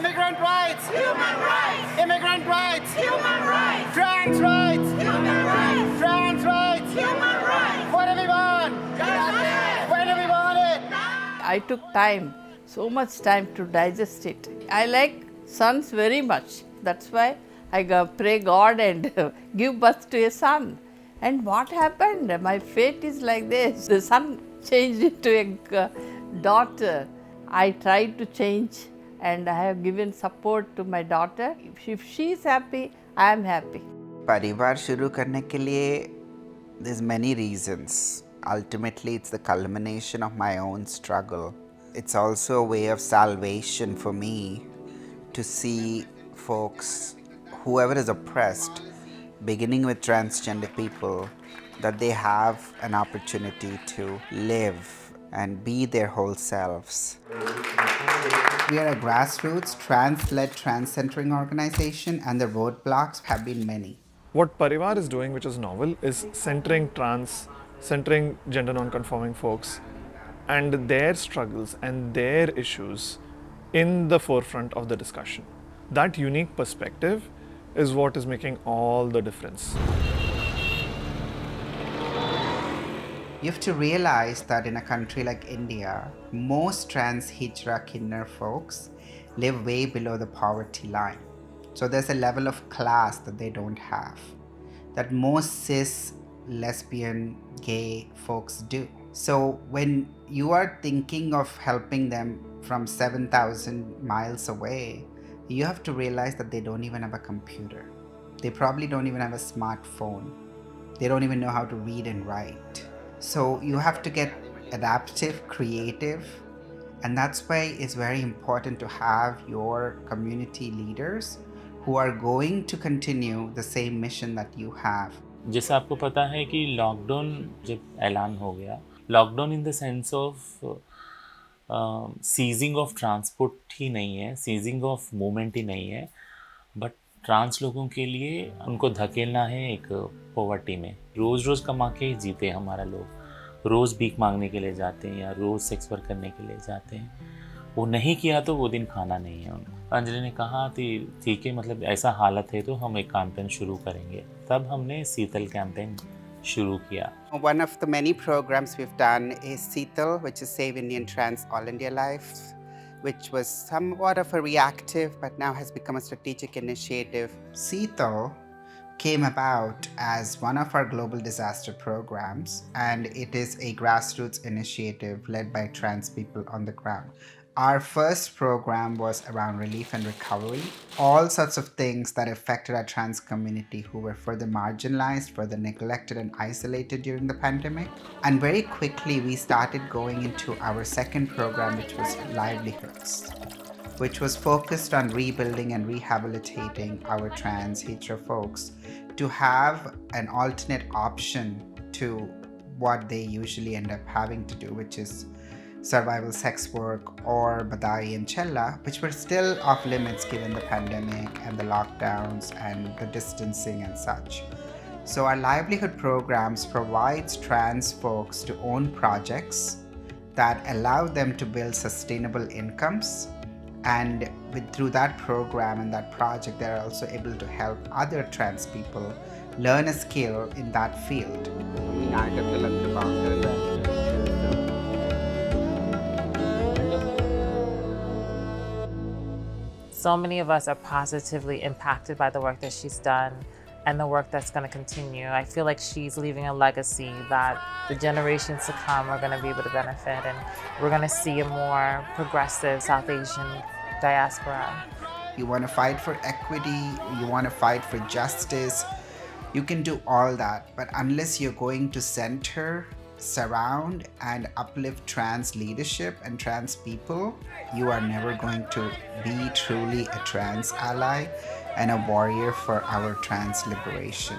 Immigrant rights! Human rights! Immigrant rights! Human rights! Trans rights! Human rights! Trans rights! Human rights! What do we want? Justice! When do we want it? I took time, so much time to digest it. I like sons very much. That's why I pray God and give birth to a son. And what happened? My fate is like this. The son changed into a daughter. I tried to change and I have given support to my daughter. If she is happy, I am happy. परिवार शुरू करने के लिए there's many reasons. Ultimately, it's the culmination of my own struggle. It's also a way of salvation for me to see folks, whoever is oppressed, beginning with transgender people, that they have an opportunity to live and be their whole selves. We are a grassroots, trans-led, trans-centering organization, and the roadblocks have been many. What Parivar is doing, which is novel, is centering trans, centering gender non-conforming folks and their struggles and their issues in the forefront of the discussion. That unique perspective is what is making all the difference. You have to realize that in a country like India, most trans Hijra Kinner folks live way below the poverty line. So there's a level of class that they don't have, that most cis, lesbian, gay folks do. So when you are thinking of helping them from 7,000 miles away, you have to realize that they don't even have a computer. They probably don't even have a smartphone. They don't even know how to read and write. So you have to get adaptive, creative, and that's why it's very important to have your community leaders who are going to continue the same mission that you have. जैसे आपको पता है कि lockdown जब ऐलान हो गया, lockdown in the sense of ceasing of transport ही नहीं है, सीजिंग ऑफ मूवमेंट ही नहीं है, बट ट्रांस लोगों के लिए उनको धकेलना है एक पॉवर्टी में. रोज़ रोज़ कमा के ही जीते हैं हमारा लोग. रोज़ भीख मांगने के लिए जाते हैं या रोज़ सेक्स वर्क करने के लिए जाते हैं. वो नहीं किया तो वो दिन खाना नहीं है उनको. अंजलि ने कहा कि ठीक है, मतलब ऐसा हालत है तो हम एक कैंपेन शुरू करेंगे. तब हमने शीतल कैंपेन शुरू किया. One of the many programs we've done is Seetal, which is Save Indian Trans All India Life, which was somewhat of a reactive but now has become a strategic initiative. Seetal came about as one of our global disaster programs, and it is a grassroots initiative led by trans people on the ground. Our first program was around relief and recovery, all sorts of things that affected our trans community who were further marginalized, further neglected and isolated during the pandemic. And very quickly we started going into our second program, which was livelihoods, which was focused on rebuilding and rehabilitating our trans Hijra folks to have an alternate option to what they usually end up having to do, which is survival sex work or badai and chella, which were still off limits given the pandemic and the lockdowns and the distancing and such. So our livelihood programs provides trans folks to own projects that allow them to build sustainable incomes, and through that program and that project they're also able to help other trans people learn a skill in that field. So many of us are positively impacted by the work that she's done and the work that's going to continue. I feel like she's leaving a legacy that the generations to come are going to be able to benefit, and we're going to see a more progressive South Asian diaspora. You want to fight for equity, you want to fight for justice, you can do all that, but unless you're going to center, surround and uplift trans leadership and trans people, you are never going to be truly a trans ally and a warrior for our trans liberation.